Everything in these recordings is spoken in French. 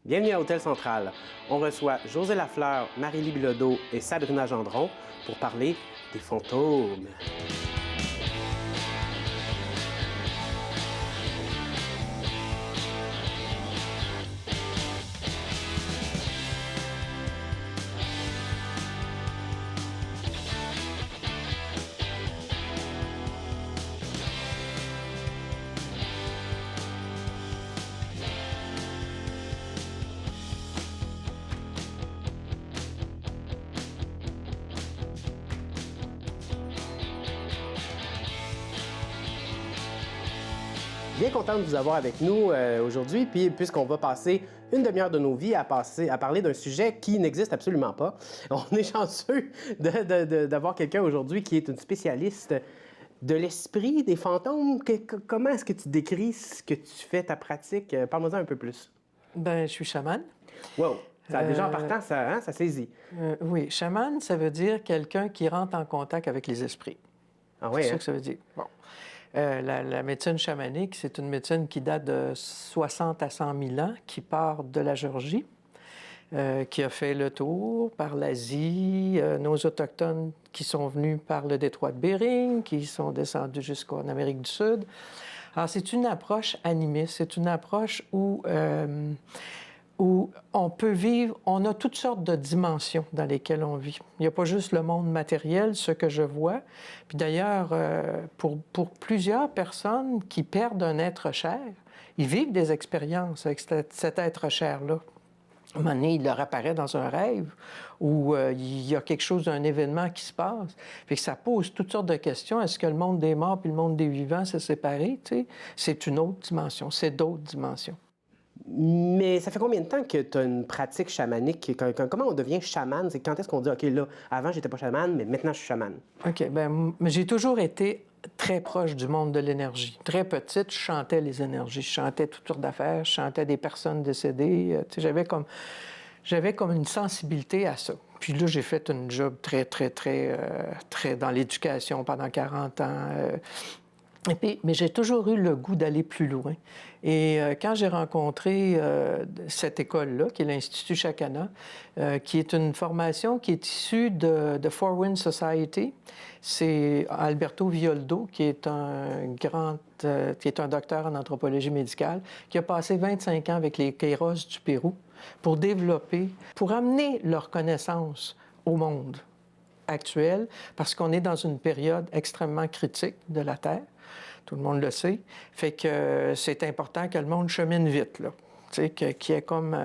Bienvenue à Hôtel Central. On reçoit José Lafleur, Marie-Lie Bilodeau et Sabrina Gendron pour parler des fantômes. Bien content de vous avoir avec nous aujourd'hui, puis puisqu'on va passer une demi-heure de nos vies à parler d'un sujet qui n'existe absolument pas. On est chanceux d'avoir quelqu'un aujourd'hui qui est une spécialiste de l'esprit, des fantômes. Comment est-ce que tu décris ce que tu fais, ta pratique? Parle-moi-en un peu plus. Ben, je suis chamane. Wow! Déjà en partant, ça saisit. Oui, chamane, ça veut dire quelqu'un qui rentre en contact avec les esprits. Ah oui, C'est ça que ça veut dire. Bon. La médecine chamanique, c'est une médecine qui date de 60 à 100 000 ans, qui part de la Géorgie, qui a fait le tour par l'Asie, nos Autochtones qui sont venus par le détroit de Bering, qui sont descendus jusqu'en Amérique du Sud. Alors, c'est une approche animiste, c'est une approche où on peut vivre, on a toutes sortes de dimensions dans lesquelles on vit. Il n'y a pas juste le monde matériel, ce que je vois. Puis d'ailleurs, pour plusieurs personnes qui perdent un être cher, ils vivent des expériences avec cet être cher-là. À un moment donné, il leur apparaît dans un rêve où il y a quelque chose, un événement qui se passe. Fait que ça pose toutes sortes de questions. Est-ce que le monde des morts puis le monde des vivants s'est séparé? T'sais? C'est une autre dimension, c'est d'autres dimensions. Mais ça fait combien de temps que tu as une pratique chamanique? Comment on devient chamane? C'est quand est-ce qu'on dit, OK, là, avant, j'étais pas chamane, mais maintenant, je suis chamane? OK, bien, j'ai toujours été très proche du monde de l'énergie. Très petite, je chantais les énergies. Je chantais toutes sortes d'affaires, je chantais des personnes décédées. J'avais comme une sensibilité à ça. Puis là, j'ai fait une job très dans l'éducation pendant 40 ans. Mais j'ai toujours eu le goût d'aller plus loin. Et quand j'ai rencontré cette école-là, qui est l'Institut Chakana, qui est une formation qui est issue de Four Winds Society, c'est Alberto Violdo, qui est qui est un docteur en anthropologie médicale, qui a passé 25 ans avec les Queiroz du Pérou pour développer, pour amener leur connaissance au monde actuel, parce qu'on est dans une période extrêmement critique de la Terre. Tout le monde le sait. Fait que c'est important que le monde chemine vite, là. Tu sais, qu'il y ait comme...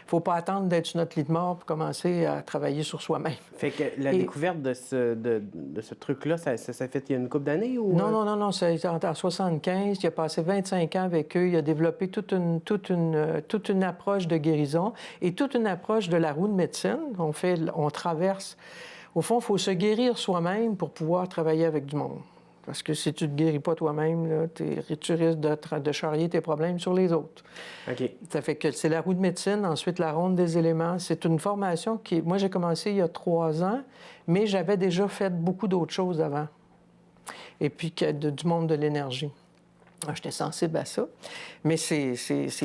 faut pas attendre d'être sur notre lit de mort pour commencer à travailler sur soi-même. Fait que la découverte de ce truc-là, ça fait il y a une couple d'années ou... Non. C'est en 1975. Il a passé 25 ans avec eux. Il a développé toute une approche de guérison et toute une approche de la roue de médecine. On traverse... Au fond, il faut se guérir soi-même pour pouvoir travailler avec du monde. Parce que si tu ne te guéris pas toi-même, là, tu risques de charrier tes problèmes sur les autres. OK. Ça fait que c'est la roue de médecine, ensuite la ronde des éléments. C'est une formation qui... Moi, j'ai commencé il y a 3 ans, mais j'avais déjà fait beaucoup d'autres choses avant. Et puis du monde de l'énergie. J'étais sensible à ça. Mais c'est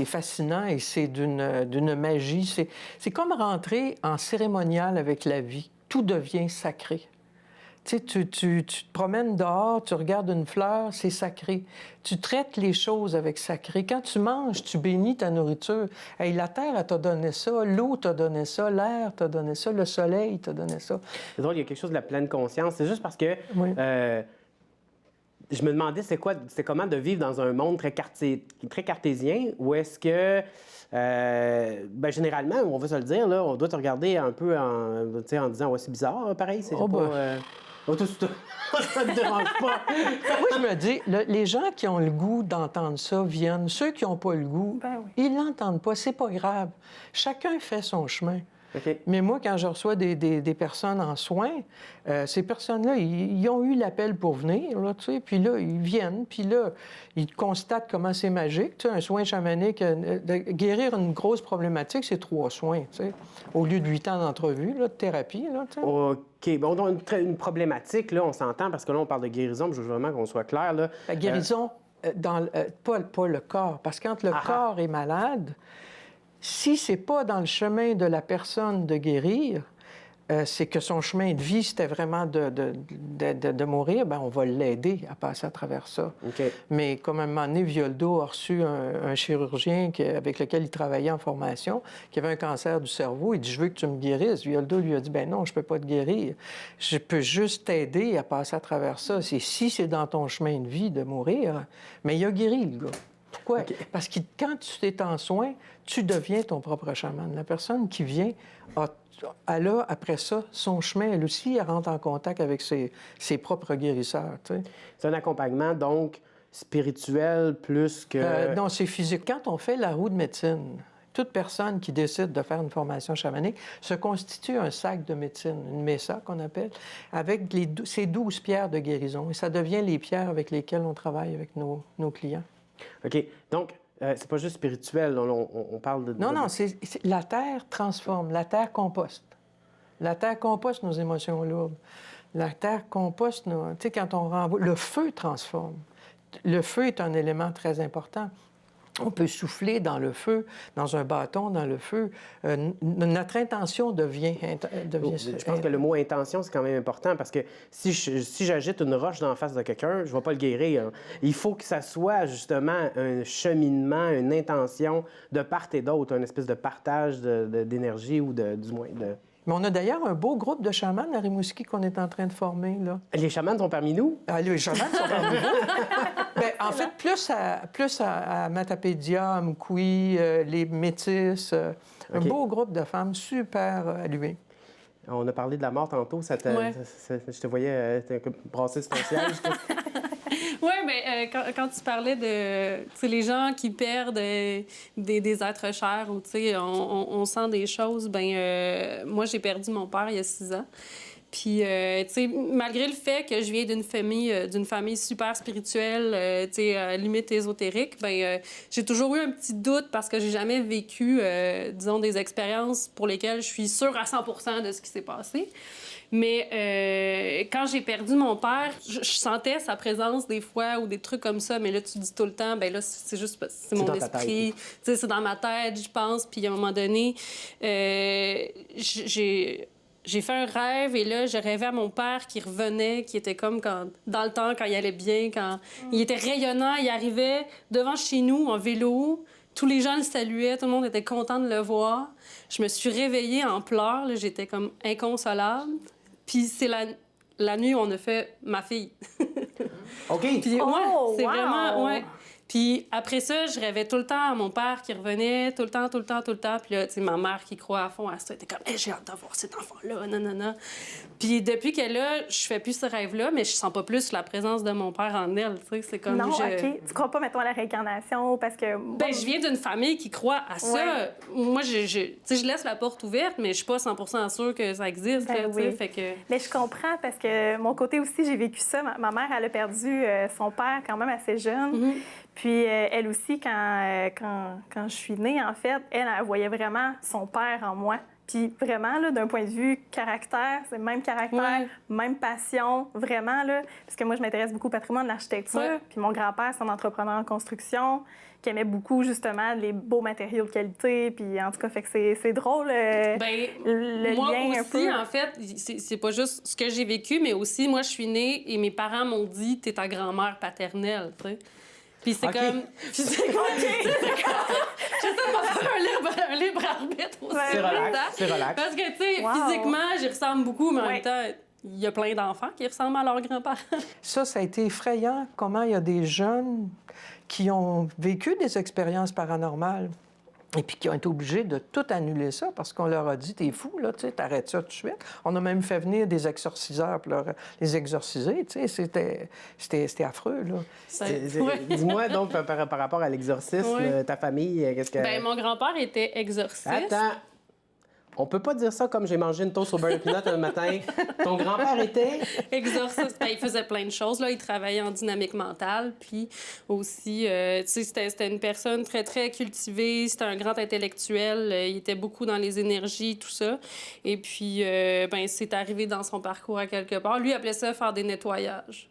fascinant et c'est d'une magie. C'est comme rentrer en cérémonial avec la vie. Tout devient sacré. Tu sais, tu te promènes dehors, tu regardes une fleur, c'est sacré. Tu traites les choses avec sacré. Quand tu manges, tu bénis ta nourriture. Hey, la terre, elle t'a donné ça, l'eau t'a donné ça, l'air t'a donné ça, le soleil t'a donné ça. C'est drôle, il y a quelque chose de la pleine conscience. C'est juste parce que oui. Je me demandais c'est comment de vivre dans un monde très cartésien, où est-ce que... généralement, on va se le dire, là, on doit te regarder un peu en disant « Ouais, c'est bizarre, pareil, c'est pas... ça te dérange pas. » Moi, je me dis, les gens qui ont le goût d'entendre ça viennent. Ceux qui n'ont pas le goût, ils l'entendent pas. C'est pas grave. Chacun fait son chemin. Okay. Mais moi, quand je reçois des personnes en soins, ces personnes-là, ils ont eu l'appel pour venir, là, tu sais, puis là, ils viennent, puis là, ils constatent comment c'est magique. Tu sais, un soin chamanique, guérir une grosse problématique, c'est 3 soins, tu sais, au lieu de 8 ans d'entrevue, là, de thérapie, là, tu sais. OK. Bon, donc, une problématique, là, on s'entend, parce que là, on parle de guérison, puis je veux vraiment qu'on soit clair, là. La guérison, pas le corps, parce que quand le corps est malade, si c'est pas dans le chemin de la personne de guérir, c'est que son chemin de vie, c'était vraiment de mourir, bien, on va l'aider à passer à travers ça. OK. Mais comme à un moment donné, Violdo a reçu un chirurgien avec lequel il travaillait en formation, qui avait un cancer du cerveau. Il dit, « Je veux que tu me guérisses. » Violdo lui a dit, « Bien non, je peux pas te guérir. Je peux juste t'aider à passer à travers ça. Si c'est dans ton chemin de vie de mourir. » Mais il a guéri, le gars. Pourquoi? OK. Parce que quand tu es en soins, tu deviens ton propre chaman. La personne qui vient elle a, après ça, son chemin, elle aussi, elle rentre en contact avec ses propres guérisseurs. Tu sais. C'est un accompagnement, donc, spirituel plus que... Non, c'est physique. Quand on fait la roue de médecine, toute personne qui décide de faire une formation chamanique se constitue un sac de médecine, une mesa qu'on appelle, avec ces 12 pierres de guérison. Et ça devient les pierres avec lesquelles on travaille avec nos clients. OK. Donc, c'est pas juste spirituel, on parle de... Non, la terre transforme, la terre composte. La terre composte nos émotions lourdes. La terre composte nos... Tu sais, quand on renvoie... Le feu transforme. Le feu est un élément très important. On peut souffler dans le feu, dans un bâton, dans le feu. Notre intention devient... Je pense que le mot intention, c'est quand même important parce que si j'agite une roche dans la face de quelqu'un, je ne vais pas le guérir. Il faut que ça soit justement un cheminement, une intention de part et d'autre, une espèce de partage d'énergie ou du moins de... Mais on a d'ailleurs un beau groupe de chamans à Rimouski qu'on est en train de former, là. Les chamans sont parmi nous? Ah, les chamans sont parmi nous. Bien, en fait, plus à Matapédia, à Mkoui, les Métis, un beau groupe de femmes super allumées. On a parlé de la mort tantôt. Je te voyais brasser sur ton siège. Oui, mais quand tu parlais de les gens qui perdent des êtres chers ou on sent des choses, moi, j'ai perdu mon père il y a 6 ans. Puis, malgré le fait que je viens d'une famille super spirituelle, limite ésotérique, j'ai toujours eu un petit doute parce que j'ai jamais vécu, disons, des expériences pour lesquelles je suis sûre à 100% de ce qui s'est passé. Mais quand j'ai perdu mon père, je sentais sa présence des fois ou des trucs comme ça. Mais là, tu dis tout le temps, là, c'est juste... C'est mon esprit. C'est dans ma tête, je pense. Puis à un moment donné, j'ai fait un rêve et là, je rêvais à mon père qui revenait, qui était comme dans le temps, quand il allait bien, quand il était rayonnant. Il arrivait devant chez nous en vélo. Tous les gens le saluaient, tout le monde était content de le voir. Je me suis réveillée en pleurs, là, j'étais comme inconsolable. Puis c'est la nuit où on a fait ma fille. OK! Puis, c'est wow! vraiment... Ouais. Puis après ça, je rêvais tout le temps à mon père qui revenait, tout le temps. Puis là, tu sais, ma mère qui croit à fond à ça, était comme hey, « j'ai hâte d'avoir cet enfant-là, nanana. » Puis depuis qu'elle est là, je fais plus ce rêve-là, mais je sens pas plus la présence de mon père en elle, tu sais, c'est comme... Non, OK. Tu crois pas, mettons, à la réincarnation parce que... je viens d'une famille qui croit à ça. Ouais. Moi, je laisse la porte ouverte, mais je suis pas 100% sûre que ça existe, là, oui. fait que... Mais je comprends parce que mon côté aussi, j'ai vécu ça. Ma mère, elle a perdu son père quand même assez jeune. Mm-hmm. Puis elle aussi, quand je suis née, en fait, elle voyait vraiment son père en moi. Puis vraiment, là, d'un point de vue caractère, c'est le même caractère, même passion, vraiment, là. Parce que moi, je m'intéresse beaucoup au patrimoine de l'architecture. Ouais. Puis mon grand-père, c'est un entrepreneur en construction qui aimait beaucoup, justement, les beaux matériaux de qualité. Puis en tout cas, fait que c'est drôle, le moi lien aussi, un peu. en fait, c'est pas juste ce que j'ai vécu, mais aussi, moi, je suis née et mes parents m'ont dit « t'es ta grand-mère paternelle », tu sais. Puis c'est comme... Puis c'est comme... J'essaie de me faire un libre arbitre aussi. C'est relax. Parce que, tu sais, physiquement, j'y ressemble beaucoup, mais en même temps, il y a plein d'enfants qui ressemblent à leurs grands-parents. Ça a été effrayant, comment il y a des jeunes qui ont vécu des expériences paranormales et puis qui ont été obligés de tout annuler ça parce qu'on leur a dit « T'es fou, là, tu sais, t'arrêtes ça tout de suite. » On a même fait venir des exorciseurs pour les exorciser, tu sais, c'était affreux, là. Dis-moi donc, par rapport à l'exorcisme, ta famille, qu'est-ce que... mon grand-père était exorciste. Attends! On peut pas dire ça comme j'ai mangé une toast au beurre de peanut un matin. Ton grand-père était... Exorciste. Il faisait plein de choses. Là. Il travaillait en dynamique mentale. Puis aussi, tu sais, c'était une personne très, très cultivée. C'était un grand intellectuel. Il était beaucoup dans les énergies, tout ça. Et puis, c'est arrivé dans son parcours à quelque part. Lui, il appelait ça faire des nettoyages.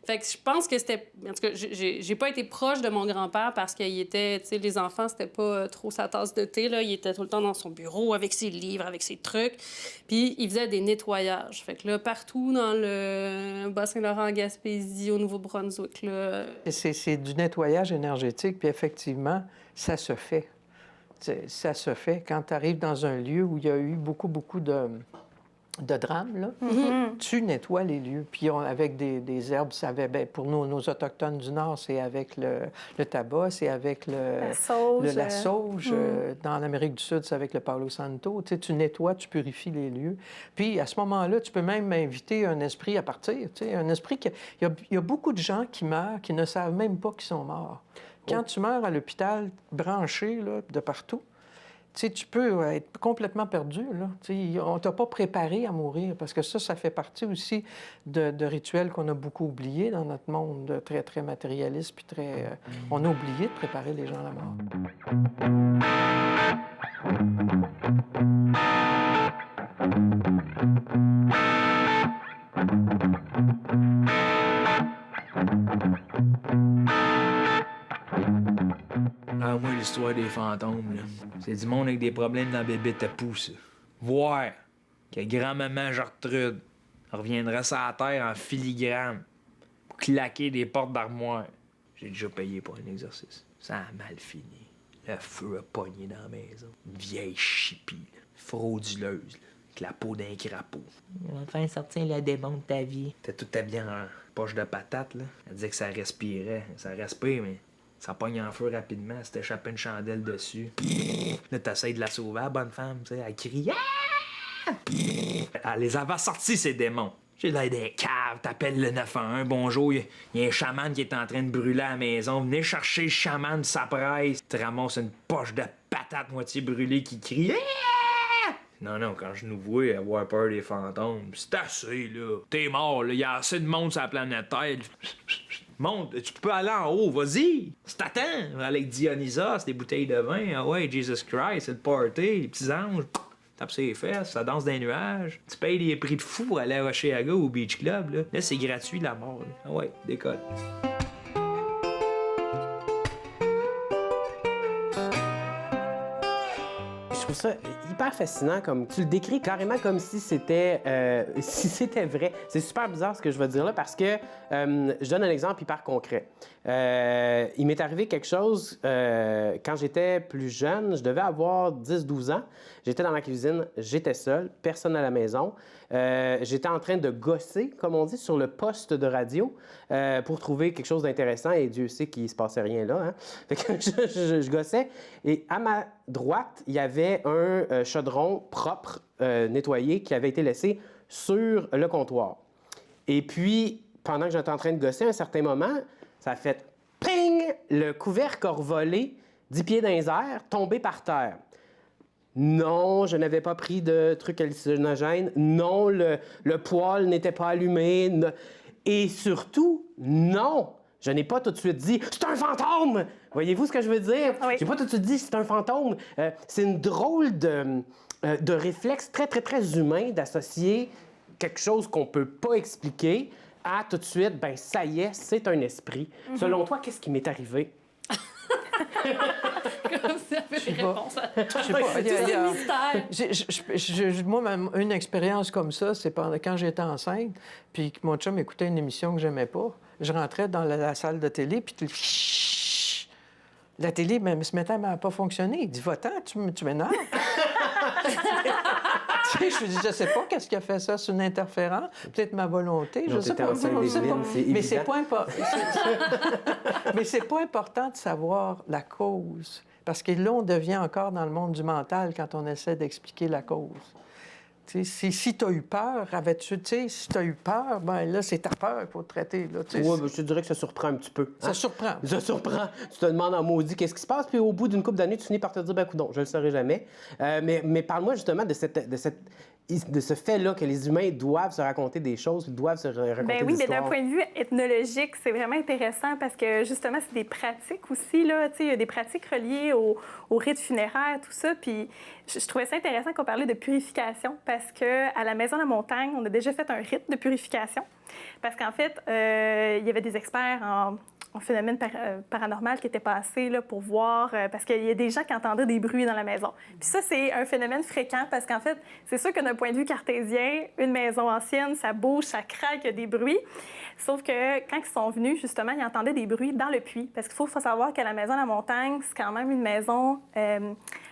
Fait que je pense que c'était... En tout cas, j'ai pas été proche de mon grand-père parce qu'il était... Tu sais, les enfants, c'était pas trop sa tasse de thé, là. Il était tout le temps dans son bureau avec ses livres, avec ses trucs. Puis il faisait des nettoyages. Fait que là, partout dans le Bas-Saint-Laurent, en Gaspésie, au Nouveau-Brunswick, là... C'est du nettoyage énergétique, puis effectivement, ça se fait. Ça se fait quand tu arrives dans un lieu où il y a eu beaucoup de drames, là. Tu nettoies les lieux. Puis avec des herbes, ça avait, bien, pour nous, nos Autochtones du Nord, c'est avec le tabac, c'est avec La sauge. la sauge. Dans l'Amérique du Sud, c'est avec le Palo Santo. Tu sais, tu nettoies, tu purifies les lieux. Puis à ce moment-là, tu peux même inviter un esprit à partir. Tu sais, un esprit il y a beaucoup de gens qui meurent qui ne savent même pas qu'ils sont morts. Quand tu meurs à l'hôpital, branché là, de partout, tu sais, tu peux être complètement perdu, là. Tu sais, on t'a pas préparé à mourir, parce que ça fait partie aussi de rituels qu'on a beaucoup oubliés dans notre monde très, très matérialiste, puis très... on a oublié de préparer les gens à la mort. Ah, moi, l'histoire des fantômes, là, c'est du monde avec des problèmes dans la bébête à pouce. Voir que grand-maman Gertrude reviendrait sur la terre en filigrane pour claquer des portes d'armoire. J'ai déjà payé pour un exercice. Ça a mal fini. Le feu a pogné dans la maison. Une vieille chipie, là, frauduleuse, là, avec la peau d'un crapaud. On va faire sortir le démon de ta vie. T'es tout habillé en poche de patate, là. Elle disait que ça respirait. Ça respire, mais... ça pogne en feu rapidement, si t'échappes une chandelle dessus. Là, t'essayes de la sauver, la bonne femme, tu sais, elle crie. Ah! Elle les avait sortis, ces démons. J'ai l'air des caves, t'appelles le 911, bonjour, il y a un chaman qui est en train de brûler à la maison. Venez chercher le chaman de sa presse. Tu ramasses une poche de patates moitié brûlée qui crie. Ah! Non, quand je nous vois avoir peur des fantômes, c'est assez, là. T'es mort, là, il y a assez de monde sur la planète Terre. Monte, tu peux aller en haut, vas-y. C'est t'attends. Avec Dionysos, des bouteilles de vin. Ah ouais, Jesus Christ, c'est le party, les petits anges. Tape ses fesses, ça danse dans les nuages. Tu payes des prix de fou pour aller à Rocheaga ou au Beach Club, là. Là, c'est gratuit, la mort, là. Ah ouais, décolle. Je trouve ça hyper fascinant, comme tu le décris carrément comme si c'était vrai. C'est super bizarre ce que je vais dire là parce que je donne un exemple hyper concret. Il m'est arrivé quelque chose quand j'étais plus jeune, je devais avoir 10-12 ans. J'étais dans la cuisine, j'étais seul, personne à la maison. J'étais en train de gosser, comme on dit, sur le poste de radio pour trouver quelque chose d'intéressant et Dieu sait qu'il se passait rien là. Hein? Fait que je gossais et à ma droite, il y avait un chaudron propre, nettoyé, qui avait été laissé sur le comptoir. Et puis, pendant que j'étais en train de gosser, à un certain moment, ça a fait ping! Le couvercle a revolé 10 pieds dans les airs, tombé par terre. Non, je n'avais pas pris de truc hallucinogène. Non, le poêle n'était pas allumé. Et surtout, non, je n'ai pas tout de suite dit « C'est un fantôme! » Voyez-vous ce que je veux dire? Oui. J'ai pas tout de suite dit « C'est un fantôme ». C'est une drôle de réflexe très, très, très humain d'associer quelque chose qu'on peut pas expliquer à tout de suite, ben ça y est, c'est un esprit. Selon toi, qu'est-ce qui m'est arrivé? Comme ça fait des réponses. Je sais pas, Mystère. moi, une expérience comme ça, c'est quand j'étais enceinte, puis que mon chum écoutait une émission que j'aimais pas. Je rentrais dans la salle de télé, puis la télé se mettait à pas fonctionner. Il dit, va-t'en, tu m'énerves. Je sais pas qu'est-ce qui a fait ça, c'est une interférence, peut-être ma volonté, je sais pas. Mais c'est pas important. Mais c'est pas important de savoir la cause, parce que là, on devient encore dans le monde du mental quand on essaie d'expliquer la cause. Si tu as eu peur, si tu as eu peur, ben là, c'est ta peur qu'il faut traiter. Oui, je te dirais que ça surprend un petit peu. Ça surprend. Ça surprend. Tu te demandes en maudit qu'est-ce qui se passe, puis au bout d'une couple d'années, tu finis par te dire, ben coudonc, je le saurai jamais. Mais parle-moi justement de cette de ce fait-là que les humains doivent se raconter des choses, doivent se raconter Ben des oui, mais d'un histoires. point de vue ethnologique, c'est vraiment intéressant parce que justement, c'est des pratiques aussi, là. Tu sais, il y a des pratiques reliées au rite funéraire, tout ça. Puis je trouvais ça intéressant qu'on parlait de purification parce qu'à la Maison de la Montagne, on a déjà fait un rite de purification. Parce qu'en fait, il y avait des experts en phénomène paranormal qui étaient passés là, pour voir, parce qu'il y a des gens qui entendaient des bruits dans la maison. Puis ça, c'est un phénomène fréquent parce qu'en fait, c'est sûr que d'un point de vue cartésien, une maison ancienne, ça bouge, ça craque, il y a des bruits. Sauf que quand ils sont venus, justement, ils entendaient des bruits dans le puits. Parce qu'il faut savoir que la Maison de la Montagne, c'est quand même une maison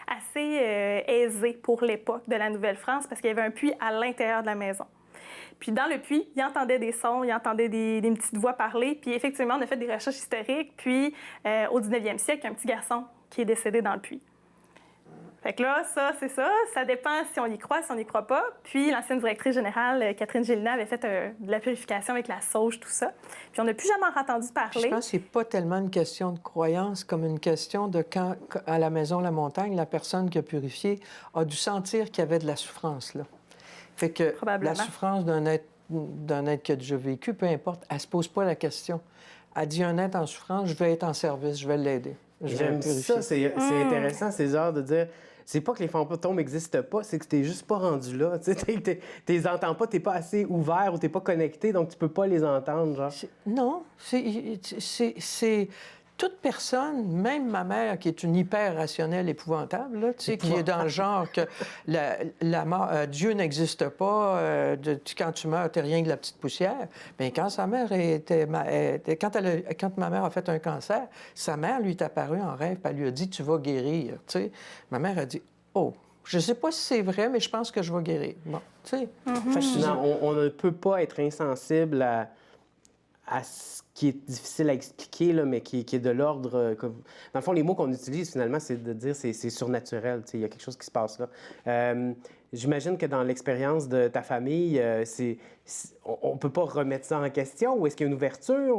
assez aisée pour l'époque de la Nouvelle-France parce qu'il y avait un puits à l'intérieur de la maison. Puis dans le puits, il entendait des sons, il entendait des petites voix parler. Puis effectivement, on a fait des recherches historiques. Puis au 19e siècle, il y a un petit garçon qui est décédé dans le puits. Fait que là, ça, c'est ça. Ça dépend si on y croit, si on n'y croit pas. Puis l'ancienne directrice générale, Catherine Gélinas, avait fait de la purification avec la sauge, tout ça. Puis on n'a plus jamais entendu parler. Je pense que c'est pas tellement une question de croyance comme une question de quand, à la Maison La Montagne, la personne qui a purifié a dû sentir qu'il y avait de la souffrance, là. Fait que la souffrance d'un être qui a déjà vécu, peu importe, elle se pose pas la question. Elle dit un être en souffrance, je vais être en service, je vais l'aider. J'aime ça, c'est intéressant, César, de dire... C'est pas que les fantômes n'existent pas, c'est que t'es juste pas rendu là. Tu les entends pas, t'es pas assez ouvert ou t'es pas connecté, donc tu peux pas les entendre, genre. Non, c'est... Toute personne, même ma mère, qui est une hyper rationnelle épouvantable, là, tu sais, qui est dans le genre que Dieu n'existe pas, quand tu meurs, t'es rien que la petite poussière. Mais quand sa mère quand ma mère a fait un cancer, sa mère lui est apparue en rêve, puis elle lui a dit « Tu vas guérir ». Tu sais, ma mère a dit « Oh, je sais pas si c'est vrai, mais je pense que je vais guérir ». Bon, tu sais. Fascinant. On ne peut pas être insensible à ce qui est difficile à expliquer, là, mais qui est de l'ordre... Dans le fond, les mots qu'on utilise, finalement, c'est de dire c'est surnaturel. Il y a quelque chose qui se passe là. J'imagine que dans l'expérience de ta famille, on ne peut pas remettre ça en question, ou est-ce qu'il y a une ouverture?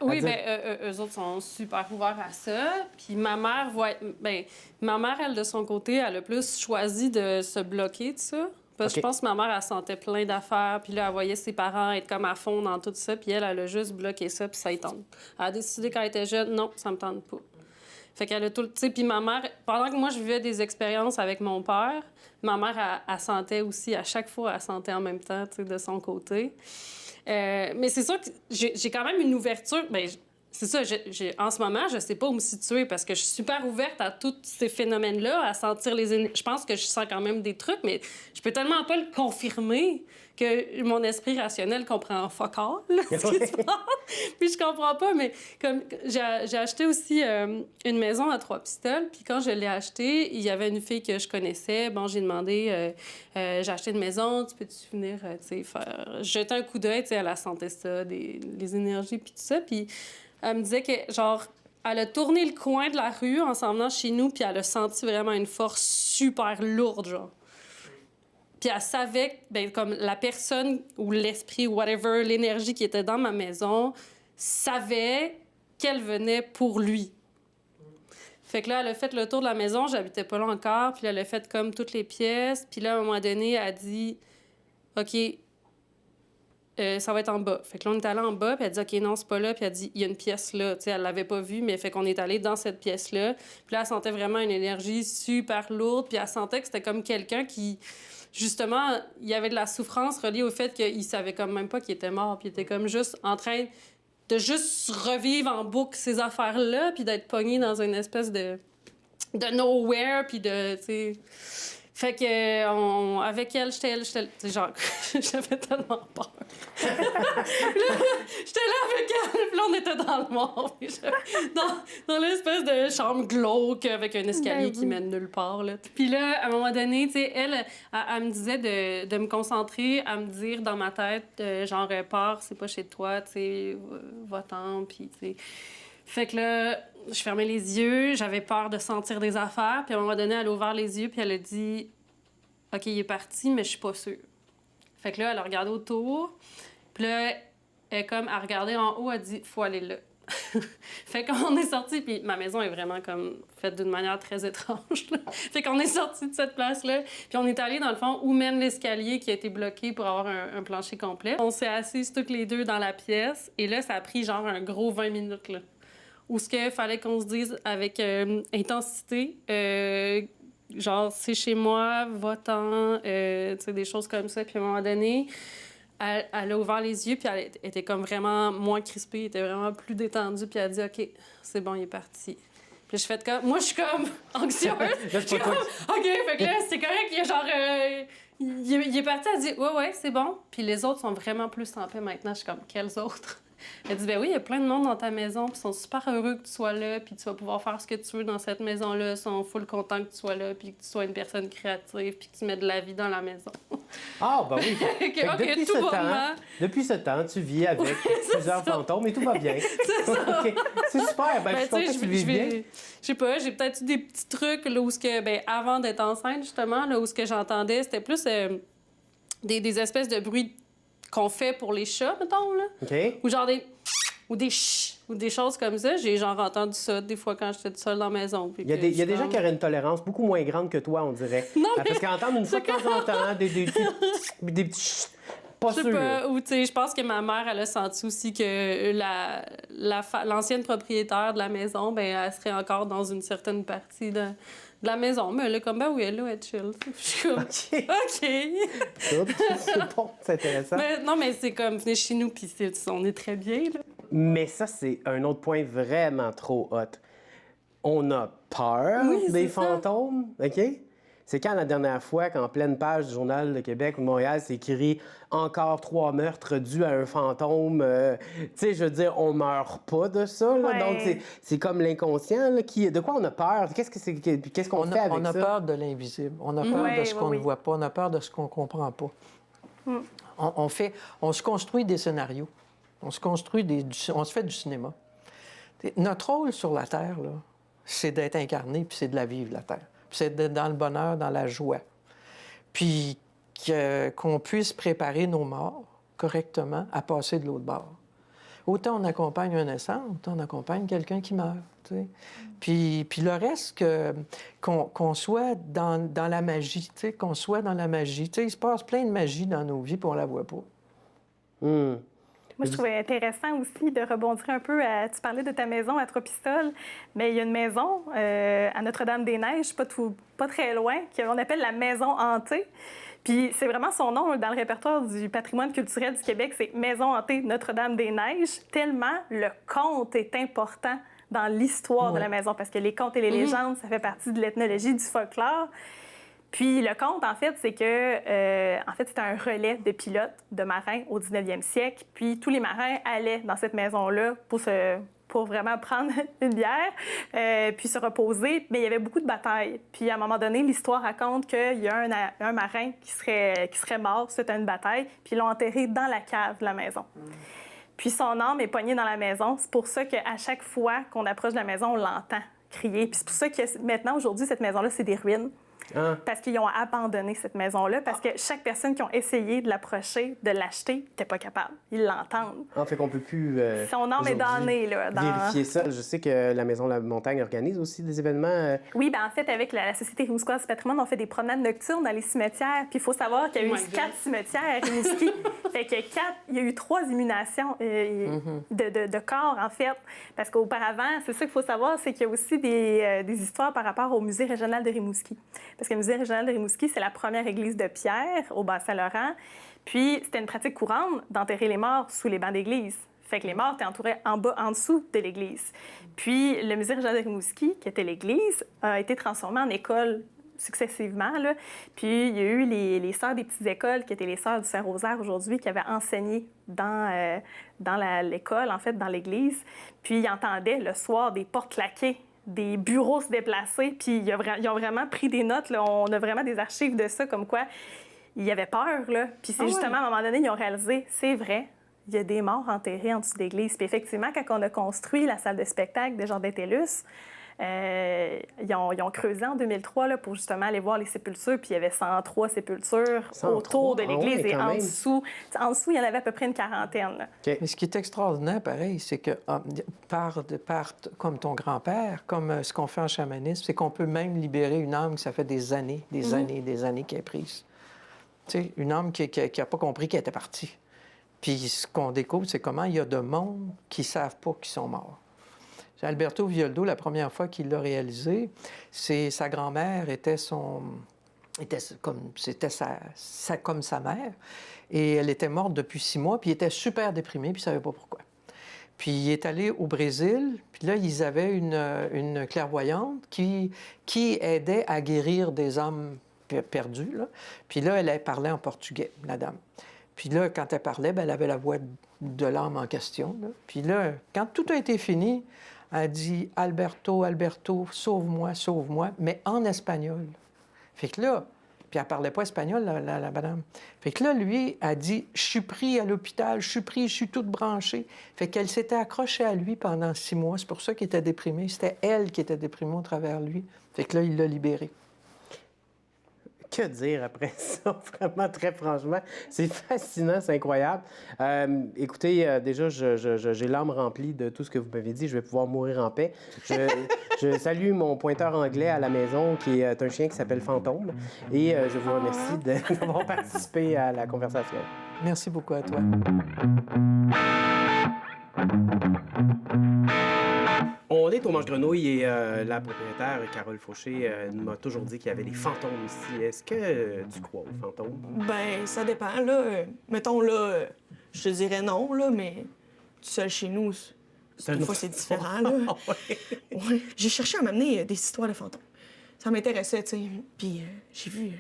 Oui, bien, eux autres sont super ouverts à ça. Puis ma mère, elle, de son côté, elle a plus choisi de se bloquer de ça. Parce que je pense que ma mère, elle sentait plein d'affaires, puis là, elle voyait ses parents être comme à fond dans tout ça, puis elle a juste bloqué ça, puis ça y tente. Elle a décidé quand elle était jeune, non, ça me tente pas. Fait qu'elle a tout le... Tu sais, puis ma mère, pendant que moi, je vivais des expériences avec mon père, ma mère, elle sentait aussi, à chaque fois, elle sentait en même temps, tu sais, de son côté. Mais c'est sûr que j'ai quand même une ouverture... Bien, c'est ça, en ce moment, je sais pas où me situer parce que je suis super ouverte à tous ces phénomènes-là, à sentir les énergies. Je pense que je sens quand même des trucs, mais je peux tellement pas le confirmer que mon esprit rationnel comprend fuck all, ce qui se passe. Puis je comprends pas, mais comme j'ai acheté aussi une maison à Trois-Pistoles, puis quand je l'ai achetée, il y avait une fille que je connaissais. Bon, j'ai demandé, j'ai acheté une maison, tu peux-tu venir, tu sais, jeter un coup d'œil, tu sais, elle sentait ça, les énergies, puis tout ça, puis... Elle me disait que, genre, elle a tourné le coin de la rue en s'en venant chez nous, puis elle a senti vraiment une force super lourde, genre. Puis elle savait, bien, comme la personne ou l'esprit, whatever, l'énergie qui était dans ma maison, savait qu'elle venait pour lui. Fait que là, elle a fait le tour de la maison, j'habitais pas là encore, puis là, elle a fait comme toutes les pièces, puis là, à un moment donné, elle a dit « OK, ça va être en bas. » Fait que là, on est allé en bas, puis elle dit « OK, non, c'est pas là. » Puis elle dit « Il y a une pièce là. » Tu sais, elle l'avait pas vue, mais fait qu'on est allé dans cette pièce-là. Puis là, elle sentait vraiment une énergie super lourde, puis elle sentait que c'était comme quelqu'un qui, justement, il y avait de la souffrance reliée au fait qu'il savait comme même pas qu'il était mort, puis il était comme juste en train de juste revivre en boucle ces affaires-là, puis d'être pogné dans une espèce de nowhere, puis de, tu sais... Fait que, avec elle, j'étais genre, j'avais tellement peur. J'étais là avec elle, puis là, on était dans le noir. Dans l'espèce de chambre glauque avec un escalier qui mène nulle part, là. Puis là, à un moment donné, tu sais, elle me disait de me concentrer, à me dire dans ma tête, genre, pars, c'est pas chez toi, tu sais, va-t'en, puis tu sais... Fait que là, je fermais les yeux, j'avais peur de sentir des affaires. Puis à un moment donné, elle a ouvert les yeux, puis elle a dit « OK, il est parti, mais je suis pas sûre. » Fait que là, elle a regardé autour. Puis là, elle a regardé en haut, elle a dit « Faut aller là. » Fait qu'on est sorti, puis ma maison est vraiment comme faite d'une manière très étrange. Là. Fait qu'on est sorti de cette place-là, puis on est allé dans le fond où mène l'escalier qui a été bloqué pour avoir un plancher complet. On s'est assis toutes les deux dans la pièce, et là, ça a pris genre un gros 20 minutes, là. Où ce qu'il fallait qu'on se dise avec intensité, genre, c'est chez moi, va-t'en, tu sais, des choses comme ça. Puis à un moment donné, elle a ouvert les yeux, puis elle était comme vraiment moins crispée, elle était vraiment plus détendue, puis elle a dit « OK, c'est bon, il est parti. » Puis je fais comme... Moi, je suis comme anxieuse. Je suis comme « OK, fait que là, c'est correct. » Il y a genre... il est parti, elle dit « Ouais, c'est bon. » Puis les autres sont vraiment plus en paix maintenant. Je suis comme « Quels autres? » Elle dit « Ben oui, il y a plein de monde dans ta maison, puis ils sont super heureux que tu sois là, puis tu vas pouvoir faire ce que tu veux dans cette maison-là. Ils sont full contents que tu sois là, puis que tu sois une personne créative, puis que tu mets de la vie dans la maison. » Ah, ben oui. OK, depuis ce temps, tu vis avec plusieurs fantômes et tout va bien. C'est ça. OK. C'est super. Ben, je suis content que tu le vives bien. Je sais pas, j'ai peut-être eu des petits trucs là, où, avant d'être enceinte, justement, là, où ce que j'entendais, c'était plus des espèces de bruits qu'on fait pour les chats, mettons, là. OK. Ou genre des chut, ou des choses comme ça. J'ai genre entendu ça des fois quand j'étais toute seule dans la maison. Il y a des gens qui auraient une tolérance beaucoup moins grande que toi, on dirait. Non, mais... Parce qu'entendre une fois de temps en temps des petits chut, pas je sais sûr. pas, ou tu sais, je pense que ma mère, elle a senti aussi que l'ancienne propriétaire de la maison, ben elle serait encore dans une certaine partie de la maison. Mais elle est comme, ben oui, elle est chill. Je suis comme, OK. C'est bon, c'est intéressant. Non, mais c'est comme, venez chez nous, puis on est très bien, là. Mais ça, c'est un autre point vraiment trop hot. On a peur des fantômes, OK? C'est quand la dernière fois qu'en pleine page du Journal de Québec ou de Montréal, c'est écrit « Encore 3 meurtres dus à un fantôme ». Tu sais, je veux dire, on meurt pas de ça, là. Ouais. Donc, c'est comme l'inconscient, là, qui... De quoi on a peur? Qu'est-ce qu'on fait avec ça? On a peur de l'invisible. On a peur de ce qu'on ne voit pas. On a peur de ce qu'on ne comprend pas. On se construit des scénarios. On se fait du cinéma. Notre rôle sur la Terre, là, c'est d'être incarné, puis c'est de la vivre, la Terre. Puis c'est d'être dans le bonheur, dans la joie. Puis qu'on puisse préparer nos morts correctement à passer de l'autre bord. Autant on accompagne un naissant, autant on accompagne quelqu'un qui meurt. Tu sais. Puis le reste, qu'on soit dans la magie, tu sais, qu'on soit dans la magie. Tu sais, il se passe plein de magie dans nos vies, puis on la voit pas. Moi, je trouvais intéressant aussi de rebondir un peu à... Tu parlais de ta maison à Trois-Pistoles, mais il y a une maison à Notre-Dame-des-Neiges, pas très loin, qu'on appelle la Maison hantée. Puis c'est vraiment son nom dans le répertoire du patrimoine culturel du Québec, c'est Maison hantée Notre-Dame-des-Neiges, tellement le conte est important dans l'histoire de la maison, parce que les contes et les légendes, ça fait partie de l'ethnologie, du folklore. Puis le conte, en fait, c'est que, c'était un relais de pilotes, de marins au 19e siècle. Puis tous les marins allaient dans cette maison-là pour vraiment prendre une bière, puis se reposer. Mais il y avait beaucoup de batailles. Puis à un moment donné, l'histoire raconte qu'il y a un marin qui serait mort suite à une bataille, puis ils l'ont enterré dans la cave de la maison. Puis son âme est poignée dans la maison. C'est pour ça qu'à chaque fois qu'on approche de la maison, on l'entend crier. Puis c'est pour ça que maintenant, aujourd'hui, cette maison-là, c'est des ruines. Parce qu'ils ont abandonné cette maison-là, parce que chaque personne qui a essayé de l'approcher, de l'acheter, n'était pas capable. Ils l'entendent. Fait qu'on peut plus son âme est damnée, là. Vérifier ça. Je sais que la Maison de la Montagne organise aussi des événements. Oui, bien en fait, avec la Société Rimouskoise du patrimoine, on fait des promenades nocturnes dans les cimetières. Puis il faut savoir qu'il y a eu 4 cimetières à Rimouski. Fait que il y a eu 3 inhumations de corps, en fait. Parce qu'auparavant, c'est ça qu'il faut savoir, c'est qu'il y a aussi des histoires par rapport au Musée régional de Rimouski. Parce que le Musée régional de Rimouski, c'est la première église de pierre au Bas-Saint-Laurent. Puis, c'était une pratique courante d'enterrer les morts sous les bancs d'église. Fait que les morts étaient entourés en dessous de l'église. Puis, le Musée régional de Rimouski, qui était l'église, a été transformé en école successivement, là. Puis, il y a eu les sœurs des petites écoles, qui étaient les sœurs du Saint-Rosaire aujourd'hui, qui avaient enseigné dans l'école, en fait, dans l'église. Puis, ils entendaient le soir des portes claquer, des bureaux se déplacer, puis ils ont vraiment pris des notes. Là. On a vraiment des archives de ça, comme quoi il y avait peur. Là. Puis c'est justement, à un moment donné, ils ont réalisé, c'est vrai, il y a des morts enterrés en dessous de l'église. Puis effectivement, quand on a construit la salle de spectacle des Jardins TELUS, Ils ont creusé en 2003 là, pour justement aller voir les sépultures, puis il y avait 103 sépultures 103? autour de Ah l'église. ouais, Et quand en même. dessous, il y en avait à peu près une quarantaine. Là. Mais ce qui est extraordinaire, pareil, c'est que comme ton grand-père, comme ce qu'on fait en chamanisme, c'est qu'on peut même libérer une âme que ça fait des années qu'elle est prise. Tu sais, une âme qui n'a pas compris qu'elle était partie. Puis ce qu'on découvre, c'est comment il y a de monde qui ne savent pas qu'ils sont morts. Alberto Villoldo, la première fois qu'il l'a réalisé, sa grand-mère était comme sa mère. Et elle était morte depuis 6 mois, puis il était super déprimé, puis il ne savait pas pourquoi. Puis il est allé au Brésil, puis là, ils avaient une clairvoyante qui aidait à guérir des âmes perdues. Là. Puis là, elle parlait en portugais, la dame. Puis là, quand elle parlait, bien, elle avait la voix de l'âme en question. Là. Puis là, quand tout a été fini, elle dit « Alberto, Alberto, sauve-moi, sauve-moi », mais en espagnol. Fait que là, puis elle parlait pas espagnol, la madame. Fait que là, lui, a dit « Je suis pris à l'hôpital, je suis toute branchée ». Fait qu'elle s'était accrochée à lui pendant 6 mois. C'est pour ça qu'il était déprimé. C'était elle qui était déprimée au travers de lui. Fait que là, il l'a libéré. Que dire après ça? Vraiment, très franchement, c'est fascinant, c'est incroyable. Écoutez, déjà, j'ai l'âme remplie de tout ce que vous m'avez dit. Je vais pouvoir mourir en paix. Je salue mon pointeur anglais à la maison, qui est un chien qui s'appelle Fantôme. Et je vous remercie d'avoir participé à la conversation. Merci beaucoup à toi. On est au Mange-Grenouille et la propriétaire, Carole Fauché, m'a toujours dit qu'il y avait des fantômes ici. Est-ce que tu crois aux fantômes? Ben, ça dépend, là. Mettons, là, je te dirais non, là, mais tout seul chez nous, des fois, c'est différent, là. Ouais. J'ai cherché à m'amener des histoires de fantômes. Ça m'intéressait, tu sais. Puis j'ai vu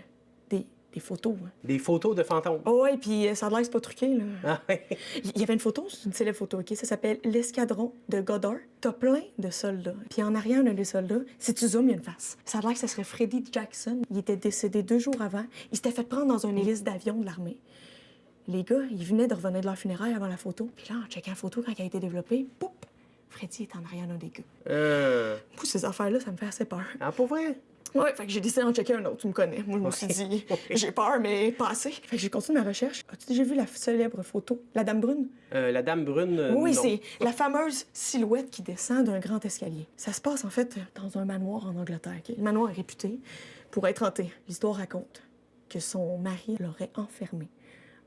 des photos. Hein. Des photos de fantômes? Oh, ouais, puis ça a l'air que c'est pas truqué, là. Ah ouais. Il y avait une photo, c'est une célèbre photo, OK? Ça s'appelle l'escadron de Goddard. T'as plein de soldats. Puis en arrière d'un des soldats, si tu zoomes, il y a une face. Ça a l'air que ça serait Freddie Jackson. Il était décédé 2 jours avant. Il s'était fait prendre dans une hélice d'avion de l'armée. Les gars, ils venaient de revenir de leur funérailles avant la photo. Puis là, en checkant la photo quand elle a été développée, poup! Freddie est en arrière d'un des gars. Moi, ces affaires-là, ça me fait assez peur. Ah, pour vrai? Ouais, fait que j'ai décidé d'en checker un autre, tu me connais. Moi, je me suis dit, j'ai peur, mais pas assez. Fait que j'ai continué ma recherche. As-tu déjà vu la célèbre photo, la Dame Brune? La Dame Brune, Oui, non. c'est la fameuse silhouette qui descend d'un grand escalier. Ça se passe, en fait, dans un manoir en Angleterre. OK? Le manoir est réputé pour être hanté. L'histoire raconte que son mari l'aurait enfermée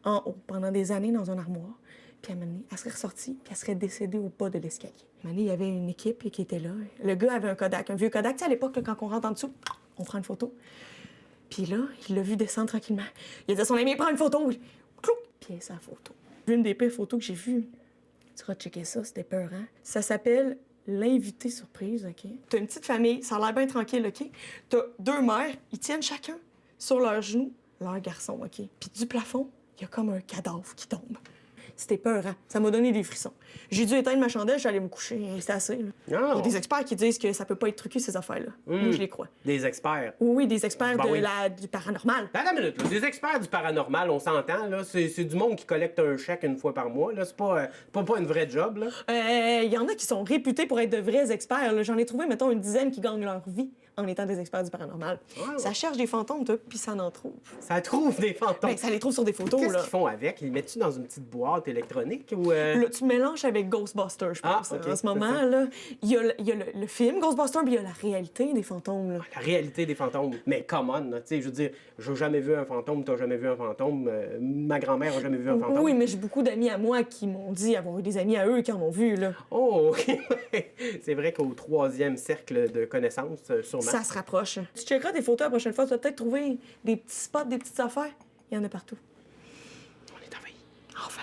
en haut pendant des années dans un armoire. Puis à un moment donné, elle serait ressortie, puis elle serait décédée au bas de l'escalier. À un moment donné, il y avait une équipe qui était là. Le gars avait un Kodak, un vieux Kodak. Tu sais, à l'époque, là, quand on rentre en dessous, on prend une photo. Puis là, il l'a vu descendre tranquillement. Il a dit à son ami, prends une photo. Clou! Puis il a sa photo. Une des pires photos que j'ai vues. Tu vas checker ça, c'était peurant. Ça s'appelle l'invité surprise, OK? T'as une petite famille, ça a l'air bien tranquille, OK? T'as 2 mères, ils tiennent chacun sur leurs genoux leur garçon, OK? Puis du plafond, il y a comme un cadavre qui tombe. C'était peurant. Ça m'a donné des frissons. J'ai dû éteindre ma chandelle, j'allais me coucher. C'était assez. Là. Il y a des experts qui disent que ça peut pas être truqué, ces affaires-là. Moi, je les crois. Des experts? Oui, des experts du paranormal. Attends une minute, là. Des experts du paranormal, on s'entend, là. C'est du monde qui collecte un chèque une fois par mois, là. C'est pas une vraie job, là. Il y en a qui sont réputés pour être de vrais experts. Là. J'en ai trouvé, mettons, une dizaine qui gagnent leur vie en étant des experts du paranormal. Ouais. Ça cherche des fantômes, puis ça en trouve. Ça trouve des fantômes. Ben, ça les trouve sur des photos, Qu'est-ce là. qu'ils font avec? Ils les mettent-tu dans une petite boîte électronique ou... Là, tu mélanges avec Ghostbusters, je pense. OK, En ce moment, là, il y a le film Ghostbusters, puis il y a la réalité des fantômes. Là. La réalité des fantômes. Mais come on, là, tu sais, je veux dire, j'ai jamais vu un fantôme, t'as jamais vu un fantôme, ma grand-mère a jamais vu un fantôme. Oui, mais j'ai beaucoup d'amis à moi qui m'ont dit avoir eu des amis à eux qui en ont vu, là. Oh, OK. C'est vrai qu'au 3e cercle de connaissances, sûrement. Ça se rapproche. Tu checkeras des photos la prochaine fois, tu vas peut-être trouver des petits spots, des petites affaires. Il y en a partout. On est envahi. Enfin.